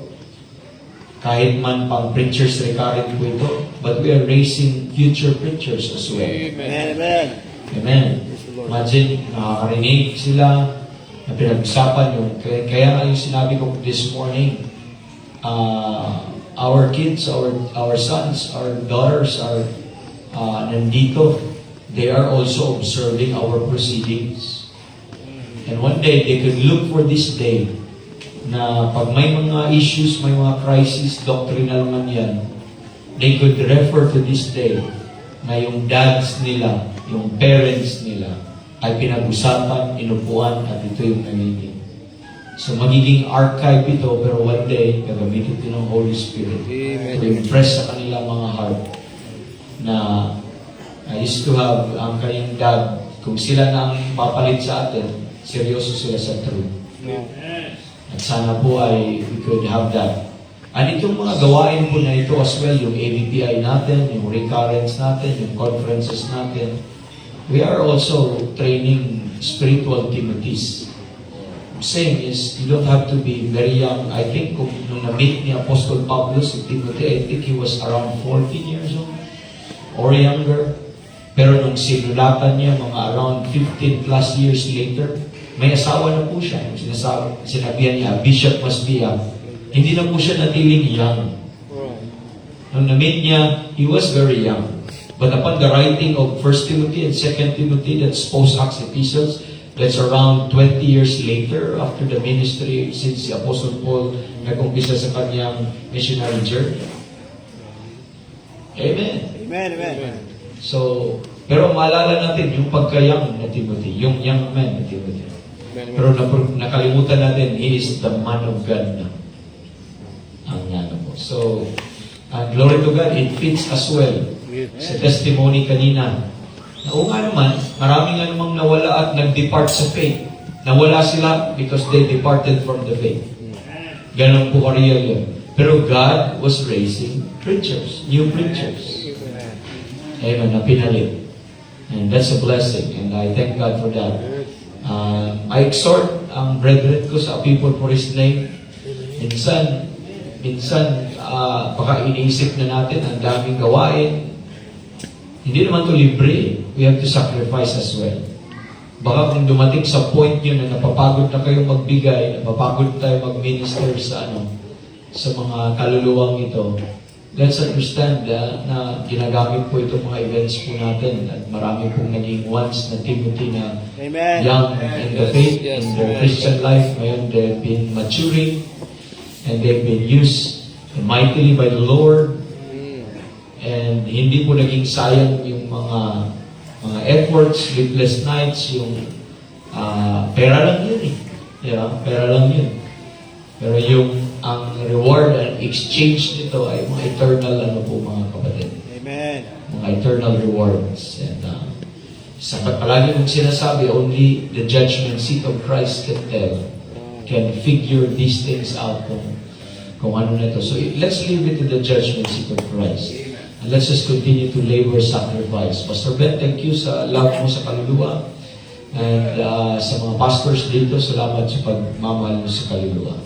kahit man pang preachers recurrent po ito, but we are raising future preachers as well. Amen. Amen. Amen. Imagine, nakakarinig sila na pinag-usapan yun. Kaya nga yung sinabi ko this morning, our kids, our sons, our daughters are nandito. They are also observing our proceedings. And one day, they could look for this day na pag may mga issues, may mga crisis, doctrinal man yan, they could refer to this day na yung dads nila, yung parents nila, ay pinag-usapan, inupuan, at ito yung nagiging. So magiging archive ito, pero one day, gagamitin ito ng Holy Spirit to impress sa kanilang mga heart na I used to have ang kanyang dad, kung sila na ang papalit sa atin, seryoso sila sa truth. At sana po ay we could have that. And itong mga gawain po na ito as well, yung ABPI natin, yung recurrence natin, yung conferences natin, we are also training spiritual Timothy's. I'm saying is, you don't have to be very young. I think kung nung na-meet ni Apostle Pablo si Timothy, I think he was around 14 years old or younger. Pero nung sinulatan niya, mga around 15 plus years later, may asawa na po siya. Sinabihan niya, Bishop must be young. Hindi na po siya natiling young. Nung na-meet niya, he was very young. But upon the writing of 1 Timothy and 2 Timothy, that's post-Acts epistles, that's around 20 years later after the ministry, since the Apostle Paul nag-umpisa sa kanyang missionary journey. Amen. Amen. Amen. So, pero maalala natin yung pagka-young na Timothy, yung young man na Timothy. Pero nakalimutan natin, he is the man of God na. Ang ano po. So, Glory to God, it fits as well sa testimony kanina. Na oo nga naman, marami nga namang nawala at nag-depart sa faith. Nawala sila because they departed from the faith. Ganun po ka-real yun. Pero God was raising preachers, new preachers. Amen, na pinalit. And that's a blessing. And I thank God for that. I exhort ang brethren ko sa people for His name. Minsan, baka iniisip na natin ang daming gawain. Hindi naman to libre. We have to sacrifice as well. Baka kung dumating sa point yun na napapagod na kayo magbigay, napapagod tayo mag-minister sa mga kaluluwang ito, let's understand na ginagamit po itong mga events po natin at marami pong naging ones na Timothy na Amen. young in the faith, in their Christian life. Ngayon, they've been maturing and they've been used mightily by the Lord. And hindi po naging sayang yung mga efforts, sleepless nights, yung pera lang yun eh. Yeah, pera lang yun. Pero ang reward and exchange nito ay mga eternal mga kapatid. Amen. Mga eternal rewards. And palagi mong sinasabi, only the judgment seat of Christ can figure these things out kung ano na ito. So let's leave it to the judgment seat of Christ. And let's just continue to labor, sacrifice. Pastor Ben, thank you sa love mo sa kaluluwa. And sa mga pastors dito, salamat sa pagmamahal mo sa kaluluwa.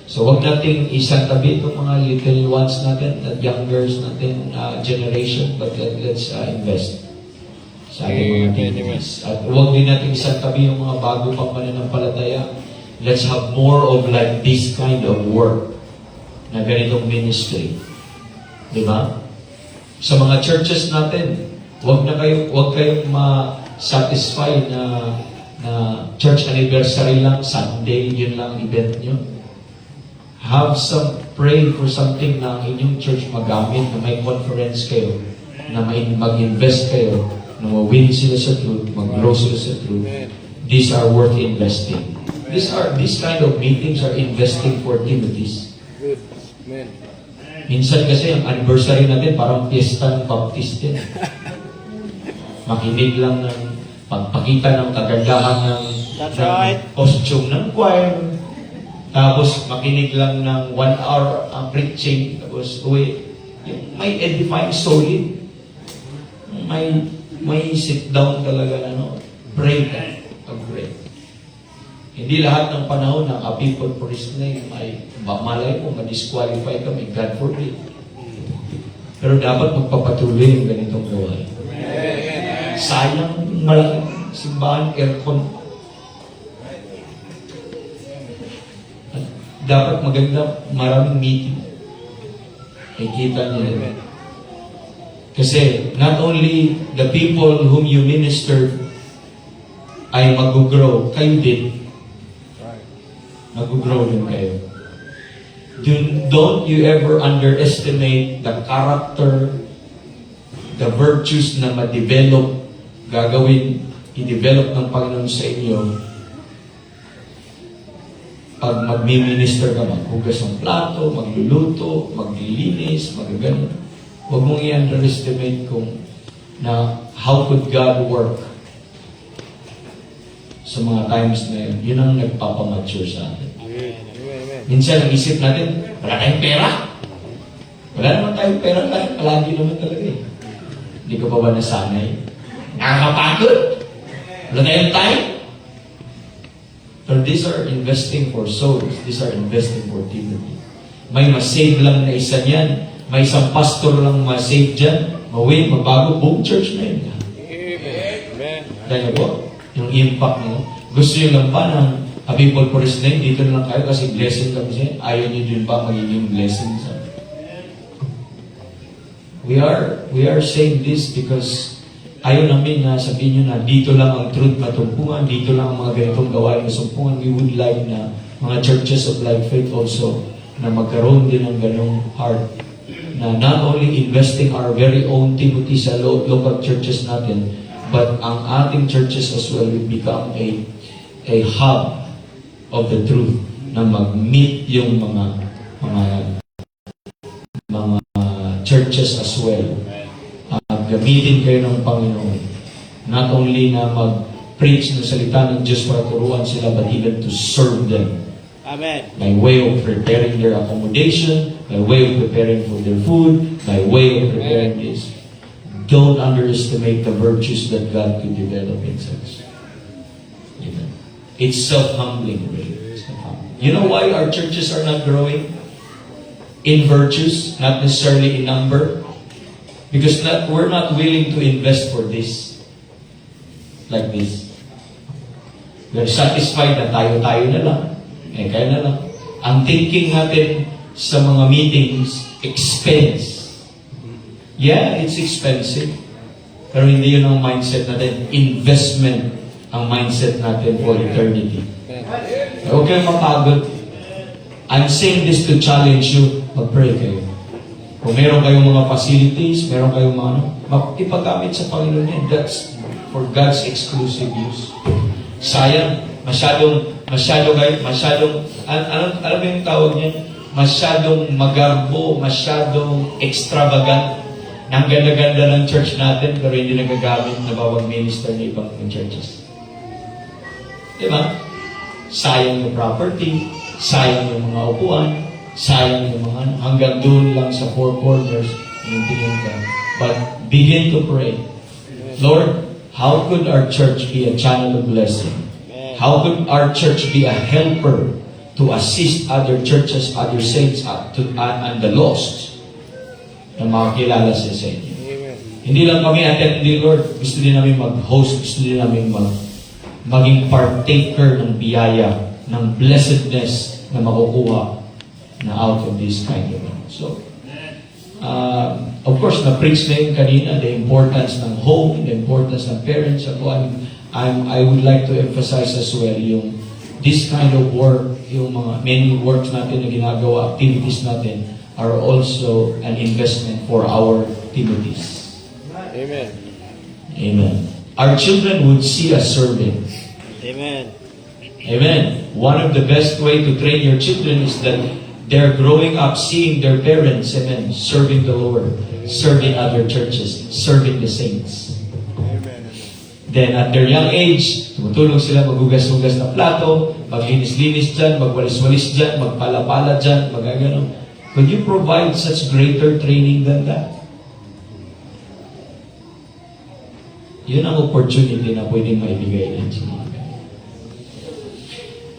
So wag nating isantabi itong mga little ones natin, at youngers natin generation, but let's invest sa ating mga activities. At wag din natin isantabi yung mga bago pang mananampalataya. Let's have more of like this kind of work na ganitong ministry. Di ba? Sa mga churches natin, wag kayong ma-satisfy na church anniversary lang, Sunday, yun lang event nyo. Pray for something na inyong church magamit, na may conference kayo, na mag-invest kayo, na ma-win sila sa truth, mag-grow sila sa truth. These are worth investing. These kind of meetings are investing for Timothy's. Good. Amen. Minsan kasi ang anniversary natin parang piyesta ng Baptist din. Makinig lang ng pagpakita ng kagandahan ng costume ng choir. Tapos makinig lang ng 1 hour ang preaching. Tapos may edifying solid. May sit down talaga pray pag-pray. Hindi lahat ng panahon ng a people for His name ay malay mo, ma-disqualify kami, God forbid. Pero dapat magpapatuloy yung ganitong gawain. Sayang malaking simbahan, aircon. At dapat maganda, maraming meeting. Ay kita niyo. Kasi not only the people whom you minister ay mag-grow, kayo din. Mag-grow din kayo. Don't you ever underestimate the character, the virtues na ma-develop, i-develop ng Panginoon sa inyo pag magmi-minister ka, maghugas ng plato, magluluto, maglilinis, magagano. Huwag mong i-underestimate na how could God work sa mga times na yun. Yun ang nagpapamature sa atin. Minsan, ang isip natin, wala tayong pera. Wala naman tayong pera tayo. Palagi naman talaga eh. Hindi ka pa ba nasanay? Nakakapagod. Wala tayong time. But these are investing for souls. These are investing for Timothy. May masave lang na isa niyan. May isang pastor lang masave dyan. Mawin, mabago. Buong church na yun. Amen. Dahil po, yung impact niyo. Gusto niyo lang ba ng a people for His name, dito na lang kayo kasi blessing kami siya. Ayaw niyo din ba magiging blessing sa We are saying this because ayaw namin na sabihin nyo na dito lang ang truth matumpungan, dito lang ang mga ganitong gawain masumpungan. We would like na mga churches of Life Faith also na magkaroon din ng ganong heart na not only investing our very own Timothy sa local churches natin, but ang ating churches as well will become a hub of the truth na mag-meet yung mga churches as well. Gamitin kayo ng Panginoon. Not only na mag-preach ng salita ng Diyos para turuan sila, but even to serve them. Amen. By way of preparing their accommodation, by way of preparing for their food, by way of preparing this. Don't underestimate the virtues that God could develop in such. Amen. It's self-humbling. Really. You know why our churches are not growing? In virtues, not necessarily in number. Because we're not willing to invest for this. Like this. We're satisfied na tayo-tayo na lang. Kaya na lang. Ang thinking natin sa mga meetings, expense. Yeah, it's expensive. Pero hindi yun ang mindset natin. Investment ang mindset natin for eternity. Huwag kayong mapagod. I'm saying this to challenge you. Mag-pray kayo. Kung meron kayong mga facilities, meron kayong mga ipagamit sa Panginoon yan. That's for God's exclusive use. Sayang, alam mo yung tawag niya? Masyadong magarbo, masyadong extravagant. Ang ganda-ganda ng church natin, pero hindi nagagamit na bawang minister ng ibang churches. Diba? Sayang yung property, sayang yung mga upuan, sayang yung mga hanggang doon lang sa four corners yung tingin ka. But begin to pray. Lord, how could our church be a channel of blessing? How could our church be a helper to assist other churches, other saints, and the lost na makakilala siya sa inyo? Hindi lang kami attendee, Lord. Gusto din namin mag-host. Gusto din namin maging partaker ng biyaya, ng blessedness na makukuha na out of this kind of thing. So, of course, na-preach na yun kanina, the importance ng home, the importance ng parents. I would like to emphasize as well yung this kind of work, yung mga many works natin na ginagawa, activities natin, are also an investment for our Timothy's. Amen. Amen. Our children would see us serving. Amen. Amen. One of the best way to train your children is that they're growing up seeing their parents, amen, serving the Lord, serving other churches, serving the saints. Then at their young age, tumutulong sila maghugas-hugas ng plato, maglinis-linis dyan, magwalis-walis dyan, magpala-pala dyan, magagano. Could you provide such greater training than that? Yun ang opportunity na pwedeng maibigay din sa mga.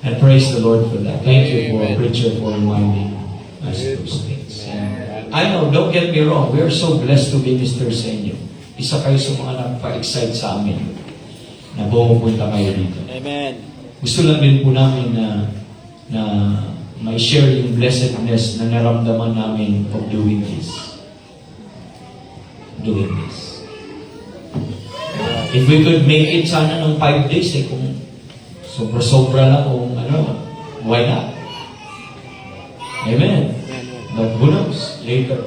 And praise the Lord for that. Thank you for preacher for reminding us those things. And I know, don't get me wrong, we are so blessed to minister sa inyo. Isa kayo sa mga nagpa-excite sa amin na pumupunta kayo dito. Amen. Gusto lang din po namin na may share yung blessedness na naramdaman namin of doing this. Doing this. If we could make it sana ng 5 days, kung sobra-sobra lang, kung why not? Amen. But who knows? Later.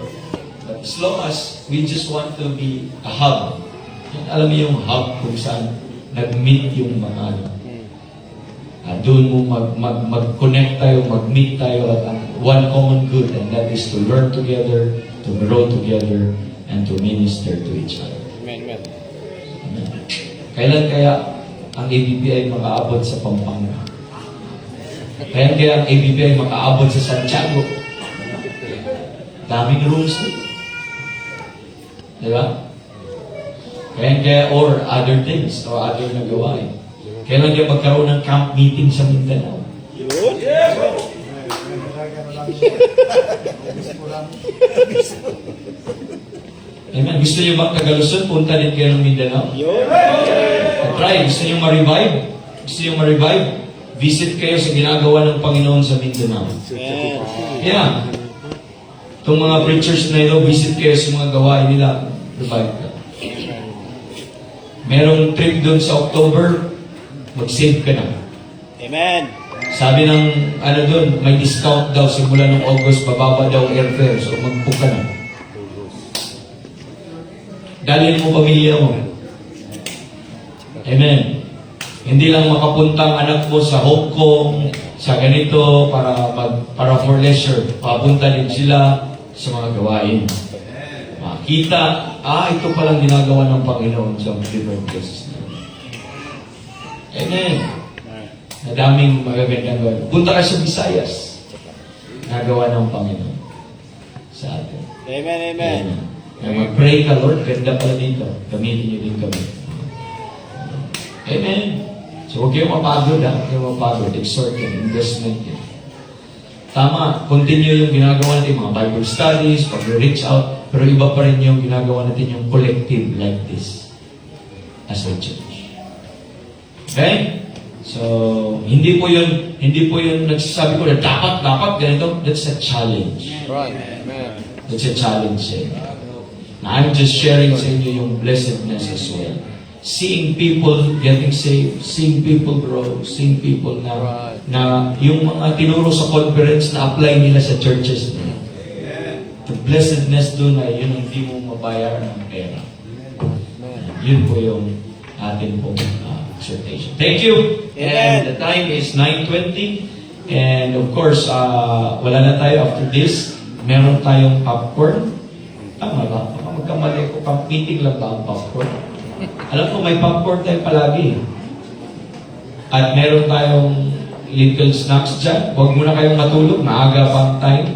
But as long as we just want to be a hub. Alam mo yung hub kung saan nag-meet yung mga doon mo mag-connect tayo, mag-meet tayo at one common good, and that is to learn together, to grow together, and to minister to each other. Amen. Amen. Kailan kaya ang ABPI makaabot sa Pampanga? Kailan kaya ang ABPI makaabot sa Santiago? Daming rooms din. Diba? Kaya or other things, or other na gawain. Kailan kaya magkaroon ng camp meeting sa Mindanao? Yun. Amen. Gusto niyo ba Tagaluson? Punta din kayo ng Mindanao? Yun. Try. Gusto niyo ma-revive? Gusto niyo ma-revive? Visit kayo sa ginagawa ng Panginoon sa Mindanao. Amen. Yeah. Itong mga preachers na ito, visit kayo sa mga gawain nila. Revive ka. Merong trip doon sa October, mag-save ka na. Amen. Sabi ng, doon, may discount daw simula ng August, bababa daw ang airfare. So, mag-book ka na. Dalhin mo pamilya mo. Amen. Hindi lang makapuntang anak mo sa Hong Kong, sa ganito, para for leisure. Papunta din sila sa mga gawain. Makita, ito palang ginagawa ng Panginoon sa different places. Amen. Nadaming magagandang gawin. Punta ka sa Visayas. Nagawa ng Panginoon sa atin. Amen, amen. Kaya mag-pray ka, Lord, ganda pala dito. Gamitin niyo din kami. Amen. So huwag kayong mapagod, ha? Huwag kayong mapagod. Exhort yan, investment yan. Tama, continue yung ginagawa natin, mga Bible studies, pag-reach out, pero iba pa rin yung ginagawa natin, yung collective like this as a church. Okay? So, hindi po yun nagsasabi ko na dapat, ganito. That's a challenge. Right. Amen. That's a challenge. Na I'm just sharing sa inyo yung blessedness as well. Seeing people getting saved, seeing people grow, seeing people na yung mga tinuro sa conference na apply nila sa churches nila. The blessedness doon ay yun ang hindi mo mabayaran ng pera. Yun po yung atin pong exhortation. Thank you! And the time is 9:20. And of course, wala na tayo after this. Meron tayong popcorn. Tama ba? Baka magkamali ko. Meeting lang ba ang popcorn? Alam ko may popcorn tayo palagi. At meron tayong little snacks dyan. Huwag muna kayong matulog. Maaga pa ang time.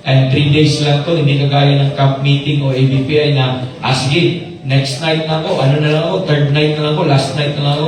And 3 days lang to. Hindi kagaya ng camp meeting o ABPI na, sige, next night na ako. Ano na lang ako? Third night na lang ako. Last night na lang ako.